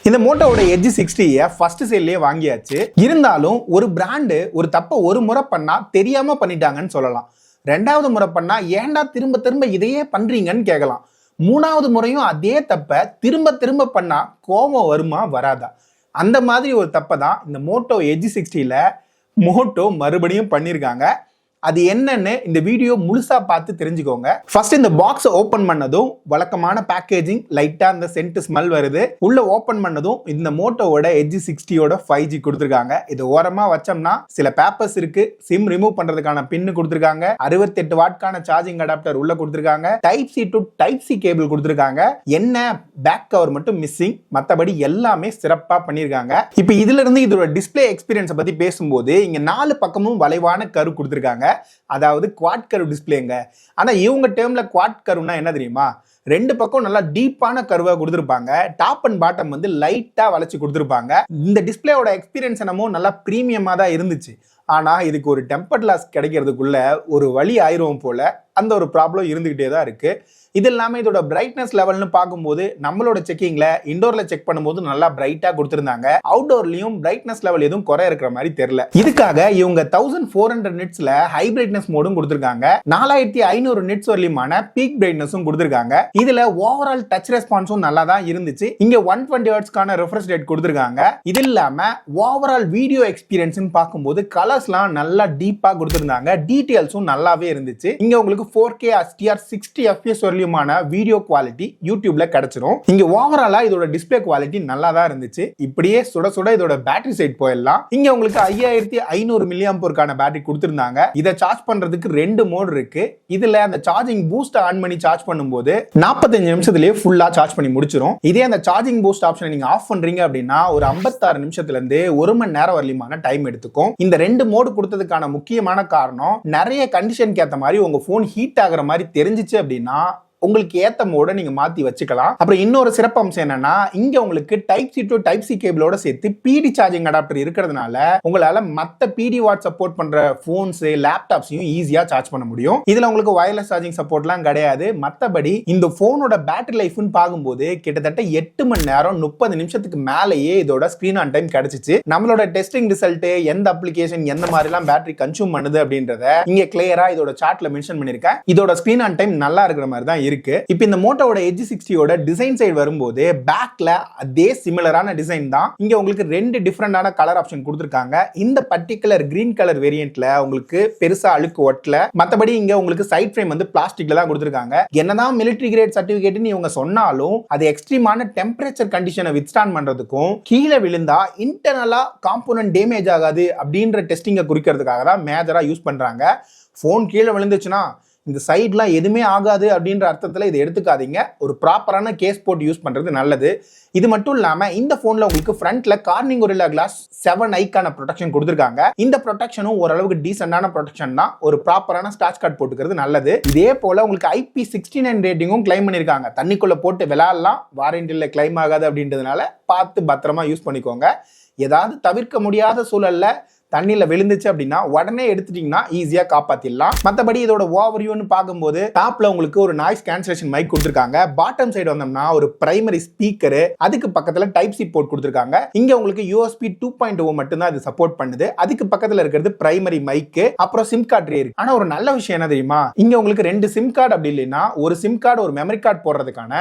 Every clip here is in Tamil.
இந்த மோட்டோவோட எட்ஜ் 60 ஃபர்ஸ்ட் சேல்லே வாங்கியாச்சு. இருந்தாலும் ஒரு பிராண்டு ஒரு தப்ப ஒரு முறை பண்ணா தெரியாம பண்ணிட்டாங்கன்னு சொல்லலாம். ரெண்டாவது முறை பண்ணா ஏன்டா திரும்ப திரும்ப இதையே பண்றீங்கன்னு கேட்கலாம். மூணாவது முறையும் அதே தப்ப திரும்ப திரும்ப பண்ணா கோபம் வருமா வராதா? அந்த மாதிரி ஒரு தப்பை தான் இந்த மோட்டோ எட்ஜ் 60ல மோட்டோ மறுபடியும் பண்ணியிருக்காங்க. அது என்னன்னு இந்த வீடியோ முழுசா பார்த்து தெரிஞ்சுக்கோங்க. ஃபர்ஸ்ட் இந்த பாக்ஸ் ஓபன் பண்ணதும் வழக்கமான பேக்கேஜிங், லைட்டா அந்த சென்ட் ஸ்மெல் வருது. உள்ள ஓபன் பண்ணதும் இந்த மோட்டோவோட எட்ஜ் 60யோட 5G கொடுத்துருக்காங்க. இது ஓரமா வச்சோம்னா சில பேப்பர்ஸ் இருக்கு, சிம் ரிமூவ் பண்றதுக்கான பின் கொடுத்துருக்காங்க, 68 வாட்கான சார்ஜிங் அடாப்டர் உள்ள கொடுத்துருக்காங்க, type C to type C cable கொடுத்துருக்காங்க. என்ன பேக் கவர் மட்டும் மிஸ்ஸிங், மற்றபடி எல்லாமே சிறப்பா பண்ணிருக்காங்க. இப்போ இதுல இருந்து இதோட டிஸ்பிளே எக்ஸ்பீரியன்ஸ் பத்தி பேசும்போது இங்க 4 பக்கமும் வளைவான கரு கொடுத்துருக்காங்க. அதாவது குவாட் கர்வ் டிஸ்பிளேங்க. ஆனா இவங்க டேர்ம்ல குவாட் கர்வ்னா என்ன தெரியுமா? ரெண்டு பக்கம் நல்லா டீப்பான கர்வா கொடுத்துருப்பாங்க, டாப் அண்ட் பாட்டம் வந்து லைட்டா வளைச்சு கொடுத்துருப்பாங்க. இந்த டிஸ்பிளேயோட எக்ஸ்பீரியன்ஸ் என்னமோ நல்லா பிரீமியமா தான் இருந்துச்சு. ஆனா இதுக்கு ஒரு டெம்பர் கிளாஸ் கிடைக்கிறதுக்குள்ள ஒரு வழி ஆயிரும் போல அந்த ஒரு ப்ராப்ளம் இருந்துகிட்டே தான் இருக்கு. இது இல்லாம இதோட பிரைட்னஸ் லெவல்னு பார்க்கும்போது நம்மளோட செக்கிங்ல இண்டோர்ல செக் பண்ணும்போது நல்லா பிரைட்டா கொடுத்திருந்தாங்க. அவுட்டோர்லயும் பிரைட்னஸ் லெவல் எதுவும் குறை இருக்கிற மாதிரி தெரியல. இதுக்காக இவங்க 1400 நிட்ஸ்ல ஹை பிரைட்னஸ் மோடும் கொடுத்திருக்காங்க. 4500 நிட்ஸ் வரலியமான பீக் பிரைட்னஸும் கொடுத்திருக்காங்க. இதுல ஓவரால் டச் ரெஸ்பான்ஸும் நல்லா தான் இருந்துச்சு. இங்க 120 ஹெர்ட்ஸ்க்கான ரெஃப்ரெஷ் ரேட் கொடுத்திருக்காங்க. இது இல்லாம ஓவரால் வீடியோ எக்ஸ்பீரியன்ஸ் பார்க்கும்போது கலர்ஸ்லாம் நல்லா டீப்பா கொடுத்திருந்தாங்க. டீடைல்ஸும் நல்லாவே இருந்துச்சு. இங்க உங்களுக்கு 4K HDR 60 fps வரலியமான வீடியோ குவாலிட்டி யூடியூப்ல கிடைச்சிரும். இங்க ஓவராலா இதோட டிஸ்ப்ளே குவாலிட்டி நல்லா தான் இருந்துச்சு. இப்படியே சுட சுட இதோட பேட்டரி சைட் போயிடலாம். இங்க உங்களுக்கு 5500 mAhக்கான பேட்டரி கொடுத்திருந்தாங்க. இதை சார்ஜ் பண்றதுக்கு 2 மோட் இருக்கு. இதுல அந்த சார்ஜிங் பூஸ்ட் ஆன் பண்ணி சார்ஜ் பண்ணும்போது 45 நிமிஷத்துலயே ஃபுல்லா சார்ஜ் பண்ணி முடிச்சிரும். இதே அந்த சார்ஜிங் பூஸ்ட் ஆப்ஷனை நீங்க ஆஃப் பண்றீங்க அப்படின்னா ஒரு 56 நிமிஷத்துல இருந்து 1 மணி நேரம் வரலியமான டைம் எடுத்துக்கும். இந்த 2 மோடு கொடுத்ததுக்கான முக்கியமான காரணம், நிறைய கண்டிஷனுக்கு ஏத்த மாதிரி உங்க போன் ஹீட் ஆகுற மாதிரி தெரிஞ்சிச்சு அப்படின்னா உங்களுக்கு ஏத்த மோட நீங்க மாத்தி வச்சுக்கலாம். அப்புறம் இன்னொரு சிறப்பு அம்சம் என்னன்னா, இங்க உங்களுக்கு type C to type C கேபிளோட சேர்த்து பிடி சார்ஜிங் அடாப்டர் இருக்கிறதுனால உங்களால மத்த பிடி வாட் சப்போர்ட் பண்ற போன்ஸ், லேப்டாப்ஸையும் ஈஸியா சார்ஜ் பண்ண முடியும். இதுல உங்களுக்கு வயர்லெஸ் சார்ஜிங் சப்போர்ட்லாம் கிடையாது. மத்தபடி இந்த போனோட பேட்டரி லைஃப்னு பார்க்கும்போது கிட்டத்தட்ட 8 மணி நேரம் 30 நிமிஷத்துக்கு மேலேயே இதோட ஸ்கிரீன் ஆன் டைம் கிடைச்சிச்சு. நம்மளோட டெஸ்டிங் ரிசல்ட், எந்த அப்ளிகேஷன் எந்த மாதிரி எல்லாம் பேட்டரி கன்சூம் பண்ணுது அப்படின்றத இங்க கிளியரா இதோட சார்ட்ல மென்ஷன் பண்ணிருக்கேன். இதோட ஸ்கிரீன் ஆன் டைம் நல்லா இருக்கிற மாதிரி தான் இருக்கு. இப்போ இந்த மோட்டோவோட எட்ஜ் 60யோட டிசைன் சைடு வரும்போது பேக்ல அதே சிமிலரான டிசைன் தான். இங்க உங்களுக்கு 2 டிஃபரெண்டான கலர் ஆப்ஷன் கொடுத்திருக்காங்க. இந்த பர்டிகுலர் கிரீன் கலர் வேரியன்ட்ல உங்களுக்கு பெருசா அழுக்கு ஒட்டல. மத்தபடி இங்க உங்களுக்கு சைட் ஃப்ரேம் வந்து பிளாஸ்டிக்ல தான் கொடுத்திருக்காங்க. என்னதான் மிலிட்டரி கிரேட் சர்டிபிகேட்னு இவங்க சொன்னாலும் அது எக்ஸ்ட்ரீமான டெம்பரேச்சர் கண்டிஷனை வித்ஸ்டாண்ட் பண்றதுக்கும் கீழே விழுந்தா இன்டர்னலா காம்போனன்ட் டேமேஜ் ஆகாது அப்படின்ற டெஸ்டிங்கை குறிக்கிறதுக்காக தான் மேஜரா யூஸ் பண்றாங்க. போன் கீழே விழுந்துச்சுன்னா இந்த சைட்லாம் எதுவுமே ஆகாது அப்படின்ற அர்த்தத்தில் இதை எடுத்துக்காதீங்க. ஒரு ப்ராப்பரான கேஸ் போட்டு யூஸ் பண்றது நல்லது. இது மட்டும் இல்லாம இந்த போன்ல உங்களுக்கு ஃப்ரண்ட்ல Corning gorilla class 7i protection கொடுத்திருக்காங்க. இந்த ப்ரொடெக்ஷனும் ஓரளவுக்கு டீசென்டான ப்ரொடெக்ஷன் தான். ஒரு ப்ராப்பரான ஸ்டாச் கார்டு போட்டுக்கிறது நல்லது. இதே போல உங்களுக்கு IP69 ரேட்டிங்கும் கிளைம் பண்ணிருக்காங்க. தண்ணிக்குள்ள போட்டு விளையாடலாம், வாரண்டியில கிளைம் ஆகாது அப்படின்றதுனால பார்த்து பத்திரமா யூஸ் பண்ணிக்கோங்க. ஏதாவது தவிர்க்க முடியாத சூழல்ல தண்ணியில விழுந்துச்சு அப்படின்னா உடனே எடுத்துட்டீங்கன்னா ஈஸியா காப்பாத்திடலாம். மற்றபடி இதோட ஓவர்வியூன்னு பார்க்கும்போது டாப்ல உங்களுக்கு ஒரு நாய்ஸ் கேன்சலேஷன் மைக் கொடுத்திருக்காங்க. பாட்டம் சைடு வந்தோம்னா ஒரு பிரைமரி ஸ்பீக்கர், அதுக்கு பக்கத்துல டைப் சி போர்ட் கொடுத்திருக்காங்க. இங்க உங்களுக்கு USB 2.0 மட்டும் தான் இது சப்போர்ட் பண்ணுது. அதுக்கு பக்கத்துல இருக்கிறது பிரைமரி மைக், அப்புறம் சிம் கார்டு இருக்கு. ஆனா ஒரு நல்ல விஷயம் என்ன தெரியுமா, இங்க உங்களுக்கு 2 சிம் கார்டு அப்படி இல்லைன்னா ஒரு சிம் கார்டு ஒரு மெமரி கார்டு போடுறதுக்கான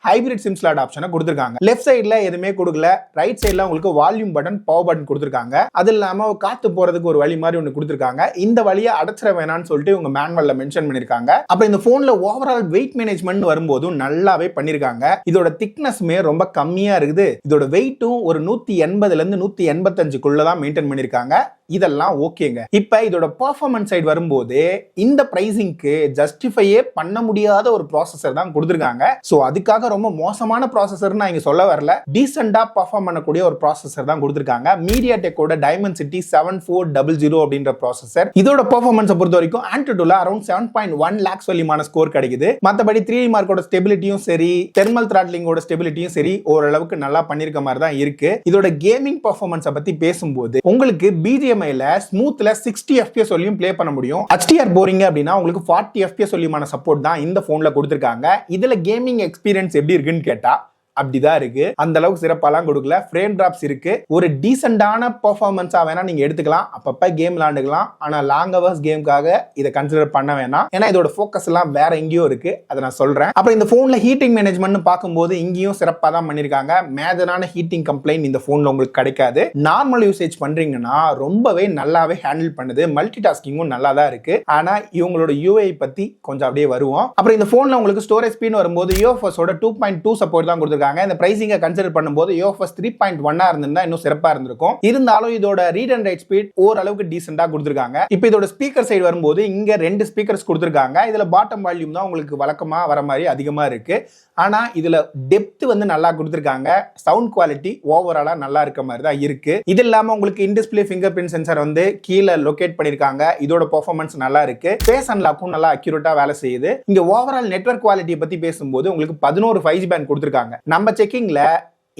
ஹைபிரிட் சிம் ஸ்லாட் ஆப்ஷனை கொடுத்திருக்காங்க. லெஃப்ட் சைடுல எதுவுமே கொடுக்கல, ரைட் சைடுல உங்களுக்கு வால்யூம் பட்டன், பவர் பட்டன் கொடுத்திருக்காங்க. அது இல்லாம காத்து போறதுக்கு ஒரு வழி மாதிரி ஒன்று கொடுத்திருக்காங்க. இந்த வழியை அடைச்சிட வேணாம்னு சொல்லிட்டு உங்க மேனுவல்ல மென்ஷன் பண்ணிருக்காங்க. அப்ப இந்த போன்ல ஓவரால் வெயிட் மேனேஜ்மெண்ட் வரும்போதும் நல்லாவே பண்ணிருக்காங்க. இதோட திக்னஸ்மே ரொம்ப கம்மியா இருக்குது. இதோட வெயிட்டும் ஒரு 180ல இருந்து 185 தான் மெயின்டைன் பண்ணிருக்காங்க. இதெல்லாம் ஓகேங்க. இப்ப இதோட பெர்ஃபார்மன்ஸ் சைடு வரும்போது இந்த பிரைசிங்க்கு ஜஸ்டிஃபையே பண்ண முடியாத ஒரு ப்ராசஸர் தான் கொடுத்திருக்காங்க. சோ அதுக்காக ரொம்ப மோசமான ப்ராசஸர் நான் இங்க சொல்ல வரல, டீசெண்டா பெர்ஃபார்ம் பண்ணக்கூடிய ஒரு ப்ராசஸர் தான் கொடுத்திருக்காங்க. மீடியாடெக்கோட டைமென்சிட்டி 7400 அப்படின்ற ப்ராசஸர். இதோட பெர்ஃபார்மன்ஸ் பொறுத்த வரைக்கும் ஆண்ட்ராய்டுல அரௌண்ட் 7.1 lakhs வலிமான ஸ்கோர் கிடைக்குது. மத்தபடி 3D மார்க்கோட ஸ்டெபிலிட்டியும் சரி, தெர்மல் த்ராட்லிங்கோட ஸ்டெபிலிட்டியும் சரி ஓரளவுக்கு நல்லா பண்ணிருக்க மாதிரி தான் இருக்கு. இதோட கேமிங் பெர்ஃபார்மன்ஸ் பத்தி பேசும்போது உங்களுக்கு BGM ஸ்மூத்ல 60 fps வரையும் ப்ளே பண்ண முடியும். HDR போரிங் அப்படின்னா உங்களுக்கு 40 fps வரையுமான சப்போர்ட் தான் இந்த போன்ல கொடுத்திருக்காங்க. இதுல கேமிங் எக்ஸ்பீரியன்ஸ் எப்படி இருக்குன்னு கேட்டா அப்படிதான் இருக்கு. அந்த அளவுக்கு சிறப்பாலாம் கொடுக்கல. ஃப்ரேம் டிராப்ஸ் இருக்கு. ஒரு டீசென்டான பெர்ஃபார்மன்ஸா வேணா நீங்க எடுத்துக்கலாம். அப்பப்ப கேம் விளையாண்டுக்கலாம். ஆனா லாங் ஹவர்ஸ் கேமுக்காக இதை கன்சிடர் பண்ண வேணாம். ஏன்னா இதோட ஃபோக்கஸ் எல்லாம் வேற எங்கேயோ இருக்கு. அதை நான் சொல்றேன். அப்புறம் இந்த போன்ல ஹீட்டிங் மேனேஜ்மெண்ட் பார்க்கும்போது இங்கேயும் சிறப்பா தான் பண்ணிருக்காங்க. மேஜரான ஹீட்டிங் கம்ப்ளைண்ட் இந்த போன்ல உங்களுக்கு கிடைக்காது. நார்மல் யூசேஜ் பண்றீங்கன்னா ரொம்பவே நல்லாவே ஹேண்டில் பண்ணுது. மல்டி டாஸ்கிங்கும் நல்லா தான் இருக்கு. ஆனா இவங்களோட யூஐ பத்தி கொஞ்சம் அப்படியே வருவோம். அப்புறம் இந்த போன்ல உங்களுக்கு ஸ்டோரேஜ் ஸ்பீட் வரும்போது UFS ஓட 2.2 சப்போர்ட் தான் கொடுத்திருக்காங்க. இந்த பிரைசிங்கை கன்சிடர் பண்ணும்போது UFS 3.1 இருந்திருந்தா இன்னும் சிறப்பா இருந்திருக்கும். இருந்தாலும் இதோட ரீட் அண்ட் ரைட் ஸ்பீட் ஓரளவுக்கு டீசென்ட்டா கொடுத்திருக்காங்க. இப்போ இதோட ஸ்பீக்கர் சைடு வரும்போது இங்க 2 ஸ்பீக்கர்ஸ் கொடுத்திருக்காங்க. இதுல பாட்டம் வால்யூம் தான் உங்களுக்கு வழக்கமா வர மாதிரி அதிகமா இருக்கு. ஆனா இதுல டெப்த் வந்து நல்லா கொடுத்திருக்காங்க. சவுண்ட் குவாலிட்டி ஓவராலா நல்லா இருக்க மாதிரி தான் இருக்கு. இது இல்லாம உங்களுக்கு இன் டிஸ்ப்ளே ஃபிங்கர் பிரிண்ட் சென்சார் வந்து கீழே லொகேட் பண்ணிருக்காங்க. இதோட பெர்ஃபார்மன்ஸ் நல்லா இருக்கு. ஃபேஸ் அன்லாக்கும் நல்லா அக்யூரேட்டா வேலை செய்யுது. இங்க ஓவரால் நெட்வொர்க் குவாலிட்டியை பத்தி பேசும்போது உங்களுக்கு 11 5G பேண்ட் கொடுத்திருக்காங்க. நம்ம செக்கிங்ல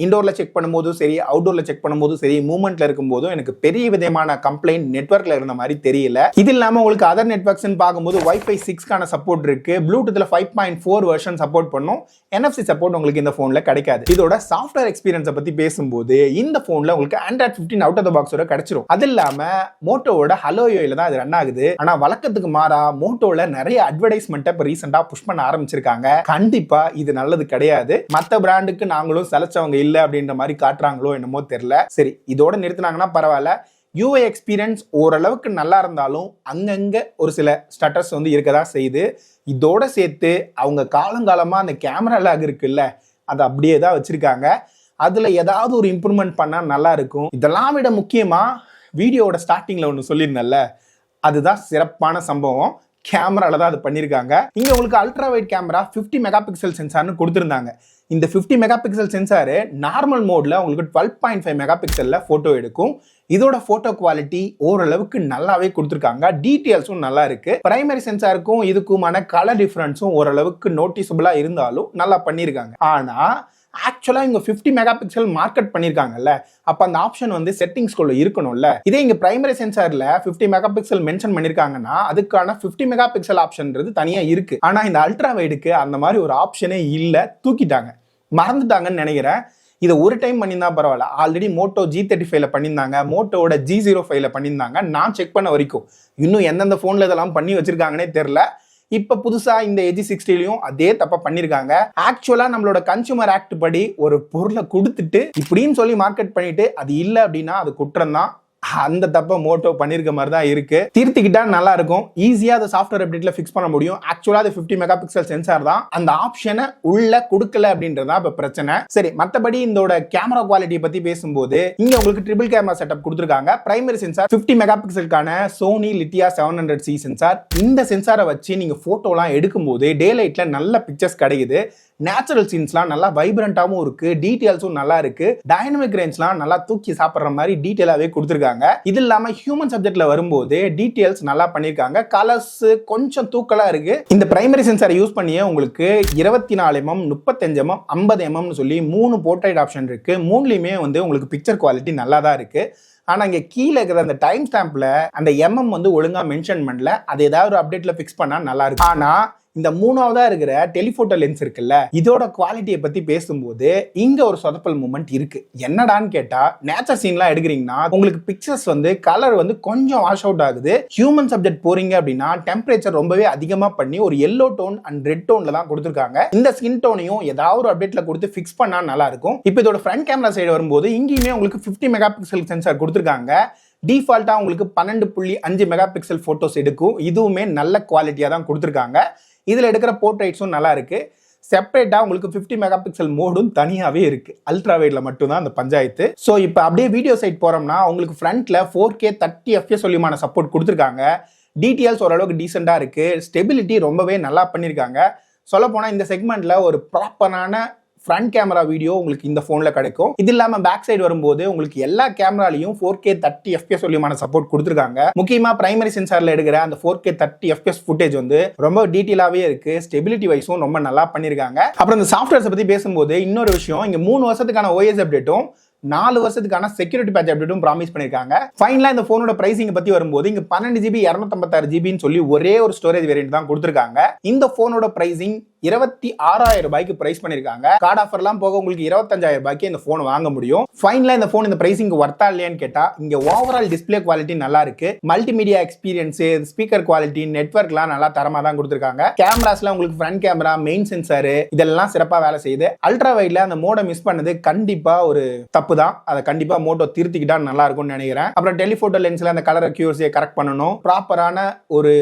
இண்டோர்ல செக் பண்ணும்போதும் சரி, அவுட்டோர்ல செக் பண்ணும்போதும் சரி, மூவ்மெண்ட்ல இருக்கும்போதும் எனக்கு பெரிய விதமான கம்ப்ளைண்ட் நெட்வொர்க்ல இருந்த மாதிரி தெரியல. இது இல்லாம உங்களுக்கு அதர் நெட்வொர்க்ஸ் பார்க்கும்போது Wi-Fi 6 சப்போர்ட் இருக்கு. ப்ளூடூத்ல 5.4 வெர்ஷன் சப்போர்ட் பண்ணும். NFC சப்போர்ட் உங்களுக்கு இந்த போன்ல கிடைக்காது. இதோட சாஃப்ட்வேர் எக்ஸ்பீரியன்ஸை பத்தி பேசும்போது இந்த போன்ல உங்களுக்கு Android 15 அவுட் ஆஃப் தி பாக்ஸோட கிடைச்சிரும். அது இல்லாம மோட்டோவோட ஹலோ யூஐல தான் இது ரன் ஆகுது. ஆனா வழக்கத்துக்கு மாறா மோட்டோல நிறைய அட்வர்டைஸ்மெண்ட்டை இப்ப ரீசெண்டா புஷ் பண்ண ஆரம்பிச்சிருக்காங்க. கண்டிப்பா இது நல்லது கிடையாது. மத்த பிராண்டுக்கு நாங்களும் செலச்சவங்க இல்ல அப்படின்ற மாதிரி காட்டுறாங்களோ என்னமோ தெரியல. சரி, இதோட நிறுத்தினாங்கன்னா பரவாயில்ல. யூஐ எக்ஸ்பீரியன்ஸ் ஓரளவுக்கு நல்லா இருந்தாலும் அங்கங்க ஒரு சில ஸ்டட்டர்ஸ் வந்து இருக்கதா செய்யுது. இதோட சேர்த்து அவங்க காலங்காலமா அந்த கேமரா லாக் இருக்குல்ல, அதை அப்படியே தான் வச்சிருக்காங்க. அதுல ஏதாவது ஒரு இம்ப்ரூவ்மெண்ட் பண்ணா நல்லா இருக்கும். இதெல்லாம் விட முக்கியமா வீடியோவோட ஸ்டார்டிங்ல ஒன்று சொல்லியிருந்தேன்ல, அதுதான் சிறப்பான சம்பவம். கேமரால தான் அது பண்ணியிருக்காங்க. இங்க உங்களுக்கு ultra wide camera 50 megapixel சென்சார்னு கொடுத்திருந்தாங்க. இந்த 50 மெகா பிக்சல் சென்சார் நார்மல் மோட்ல உங்களுக்கு 12.5 மெகா பிக்சல்ல போட்டோ எடுக்கும். இதோட போட்டோ குவாலிட்டி ஓரளவுக்கு நல்லாவே கொடுத்திருக்காங்க. டீடைல்ஸும் நல்லா இருக்கு. பிரைமரி சென்சாருக்கும் இதுக்குமான கலர் டிஃபரன்ஸும் ஓரளவுக்கு நோட்டிசபிளா இருந்தாலும் நல்லா பண்ணியிருக்காங்க. ஆனா ஆக்சுவலா இங்க 50 மெகா பிக்சல் மார்க்கெட் பண்ணிருக்காங்கல்ல, அப்ப அந்த ஆப்ஷன் வந்து செட்டிங்ஸ்குள்ள இருக்கணும்ல. இதே இங்க பிரைமரி சென்சார்ல 50 மெகா பிக்சல் மென்ஷன் பண்ணிருக்காங்கன்னா அதுக்கான 50 மெகா பிக்சல் ஆப்ஷன்ன்றது தனியா இருக்கு. ஆனா இந்த அல்ட்ரா வைடுக்கு அந்த மாதிரி ஒரு ஆப்ஷனே இல்ல, தூக்கிட்டாங்க, மறந்துட்டாங்கன்னு நினைக்கிறேன். இதை ஒரு டைம் பண்ணியிருந்தா பரவாயில்ல. ஆல்ரெடி மோட்டோ G35ல பண்ணியிருந்தாங்க, மோட்டோட G05ல பண்ணியிருந்தாங்க. நான் செக் பண்ண வரைக்கும் இன்னும் எந்தெந்த போன்ல இதெல்லாம் பண்ணி வச்சிருக்காங்கன்னே தெரியல. இப்ப புதுசா இந்த AG60லயும் அதே தப்பா பண்ணிருக்காங்க. ஆக்சுவலா நம்மளோட கன்சூமர் ஆக்ட் படி ஒரு பொருளை கொடுத்துட்டு இப்படின்னு சொல்லி மார்க்கெட் பண்ணிட்டு அது இல்ல அப்படின்னா அது குற்றம் தான். அந்த தப்ப மோட்டோ பண்ணிருக்க மாதிரி தான் இருக்கு. திருத்திக்கிட்டா நல்லா இருக்கும். ஈஸியா அதை சாஃப்ட்வேர் அப்டேட்ல ஃபிக்ஸ் பண்ண முடியும். ஆக்சுவலா அது 50 மெகா பிக்சல் சென்சார் தான், அந்த ஆப்ஷனை உள்ள கொடுக்கல அப்படின்றதா இப்ப பிரச்சனை. சரி, மத்தபடி இதோட கேமரா குவாலிட்டி பத்தி பேசும்போது இங்க உங்களுக்கு ட்ரிபிள் கேமரா செட்டப் கொடுத்திருக்காங்க. பிரைமரி சென்சார் 50 மெகா பிக்சலுக்கான சோனி லித்தியா 700C சென்சார். இந்த சென்சாரை வச்சு நீங்க போட்டோலாம் எடுக்கும்போது டே லைட்ல நல்ல பிக்சர்ஸ் கிடைக்குது. நேச்சுரல் சீன்ஸ்லாம் நல்லா வைப்ரண்டாவும் இருக்கு. டீடைல்ஸும் நல்லா இருக்கு. டைனமிக் ரேஞ்ச்லாம் நல்லா தூக்கி சாப்பிடுற மாதிரி டீடைலாவே கொடுத்திருக்காங்க. இது இல்லாம ஹியூமன் சப்ஜெக்ட்ல வரும்போது டீடைல்ஸ் நல்லா பண்ணிருக்காங்க. கலர்ஸ் கொஞ்சம் தூக்கலா இருக்கு. இந்த பிரைமரி சென்சாரை யூஸ் பண்ணியே உங்களுக்கு 24 mm, 35 mm, 50 mm சொல்லி 3 போர்ட்ரைட் ஆப்ஷன் இருக்கு. மூணுலயுமே வந்து உங்களுக்கு பிக்சர் குவாலிட்டி நல்லா தான் இருக்கு. ஆனா இங்க கீழே இருக்கிற அந்த டைம் ஸ்டாம்ப்ல அந்த வந்து ஒழுங்கா மென்ஷன் பண்ணல. அது ஏதாவது ஒரு அப்டேட்ல பிக்ஸ் பண்ணா நல்லா இருக்கு. ஆனா இந்த மூணாவதா இருக்கிற டெலிஃபோட்டோ லென்ஸ் இருக்குல்ல, இதோட குவாலிட்டியை பத்தி பேசும்போது இங்க ஒரு சொதப்பல் மூமெண்ட் இருக்கு. என்னடான்னு கேட்டா, நேச்சர் சீன்லாம் எடுக்கிறீங்கன்னா உங்களுக்கு பிக்சர்ஸ் வந்து கலர் வந்து கொஞ்சம் வாஷ் அவுட் ஆகுது. ஹியூமன் சப்ஜெக்ட் போறீங்க அப்படின்னா டெம்பரேச்சர் ரொம்பவே அதிகமா பண்ணி ஒரு எல்லோ டோன் அண்ட் ரெட் டோன்ல தான் கொடுத்திருக்காங்க. இந்த ஸ்கின் டோனையும் ஏதாவது ஒரு அப்டேட்ல கொடுத்து ஃபிக்ஸ் பண்ணா நல்லா இருக்கும். இப்போ இதோட ஃப்ரண்ட் கேமரா சைடு வரும்போது இங்கேயுமே உங்களுக்கு 50 மெகா பிக்சல் சென்சார் கொடுத்திருக்காங்க. டிஃபால்ட்டா உங்களுக்கு 12.5 மெகா பிக்சல் போட்டோஸ் எடுக்கும். இதுவுமே நல்ல குவாலிட்டியா தான் கொடுத்திருக்காங்க. இதுல எடுக்கிற போர்ட்ரைட்ஸும் நல்லா இருக்கு. செப்பரேட்டா உங்களுக்கு 50 மெகா பிக்சல் மோடும் தனியாவே இருக்கு. அல்ட்ரா வைட்ல மட்டும் தான் அந்த பஞ்சாயத்து. சோ இப்போ அப்படியே வீடியோ சைட் போறோம்னா உங்களுக்கு ஃப்ரண்ட்ல 4K 30 FPS சொல்லிமான சப்போர்ட் கொடுத்திருக்காங்க. டீடைல்ஸ் ஓரளவுக்கு டீசெண்டா இருக்கு. ஸ்டெபிலிட்டி ரொம்பவே நல்லா பண்ணிருக்காங்க. சொல்ல போனா இந்த செக்மெண்ட்ல ஒரு ப்ராப்பரான ஃப்ரண்ட் கேமரா வீடியோ உங்களுக்கு இந்த போன்ல கிடைக்கும். இது இல்லாம பேக் சைடு வரும்போது உங்களுக்கு எல்லா கேமராலையும் 4K 30 FPS சொல்லியமான சப்போர்ட் கொடுத்திருக்காங்க. முக்கியமா பிரைமரி சென்சார்ல எடுக்கிற அந்த 4K 30 FPS ஃபுட்டேஜ் வந்து ரொம்ப டீடைலாவே இருக்கு. ஸ்டெபிலிட்டி வைஸும் ரொம்ப நல்லா பண்ணிருக்காங்க. அப்புறம் இந்த சாஃப்ட்வேர்ஸ் பத்தி பேசும்போது இன்னொரு விஷயம், இங்க 3 வருஷத்துக்கான OS அப்டேட்டும் 4 வருஷத்துக்கான செக்யூரிட்டி பேட்ச் அப்டேட்டும் ப்ராமிஸ் பண்ணிருக்காங்க. ஃபைனலா இந்த போனோட பிரைசிங் பத்தி வரும்போது இங்க 12GB 256GB சொல்லி ஒரே ஒரு ஸ்டோரேஜ் வேரியன்ட் தான் கொடுத்திருக்காங்க. இந்த போனோட பிரைசிங் 26,000 ரூபாய்க்கு பிரைஸ் பண்ணிருக்காங்க. கார்டு ஆஃபர்லாம் போக உங்களுக்கு 25,000 ரூபாய்க்கு இந்த போன் வாங்க முடியும். ஃபைனலா இந்த போன் இந்த பிரைசிங் வர்த்தா இல்லையான்னு கேட்டா, இங்க ஓவரால் டிஸ்பிளே குவாலிட்டி நல்லா இருக்கு. மல்டிமீடியா எக்ஸ்பீரியன்ஸ், ஸ்பீக்கர் குவாலிட்டி, நெட்வொர்க்லாம் நல்லா தரமா தான் கொடுத்திருக்காங்க. கேமராஸ்ல உங்களுக்கு ஃப்ரண்ட் கேமரா, மெயின் சென்சார் இதெல்லாம் சிறப்பா வேலை செய்யுது. அல்ட்ரா வைட்ல அந்த மோட மிஸ் பண்ணது கண்டிப்பா ஒரு தப்பு தான். அதை கண்டிப்பா மோட்டோ திருத்திக்கிட்டா நல்லா இருக்கும்னு நினைக்கிறேன். அப்புறம் டெலிஃபோட்டோ லென்ஸ்ல அந்த கலர் அக்யூரசியை கரெக்ட் பண்ணணும். ப்ராப்பரான ஒரு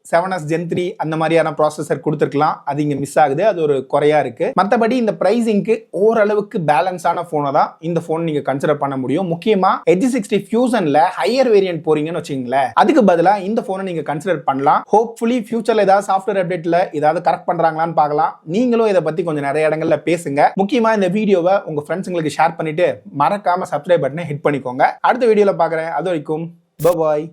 7S Gen 3 அந்த மாதிரியான ப்ராசஸர் கொடுத்துருக்கலாம். அது இங்க மிஸ் ஆகுது. அது ஒரு குறையா இருக்கு. மற்றபடி இந்த பிரைசிங்க்கு ஓரளவுக்கு பேலன்ஸான போனை தான் இந்த போன் நீங்க கன்சிடர் பண்ண முடியும். முக்கியமா Edge 60 ஃபியூஷன்ல ஹையர் வேரியன்ட் போறீங்கன்னு வச்சுங்களேன், அதுக்கு பதிலா இந்த போனை நீங்க கன்சிடர் பண்ணலாம். ஹோப்ஃபுல்லி ஃபியூச்சர்ல ஏதாவது சாஃப்ட்வேர் அப்டேட்ல ஏதாவது கரெக்ட் பண்றாங்களான்னு பார்க்கலாம். நீங்களும் இதை பத்தி கொஞ்சம் நிறைய இடங்கள்ல பேசுங்க. முக்கியமா இந்த வீடியோவை உங்க ஃப்ரெண்ட்ஸுங்களுக்கு ஷேர் பண்ணிட்டு மறக்காம சப்ஸ்கிரைப் பட்டனை ஹிட் பண்ணிக்கோங்க. அடுத்த வீடியோல பார்க்குறேன். அது வரைக்கும் பாய்.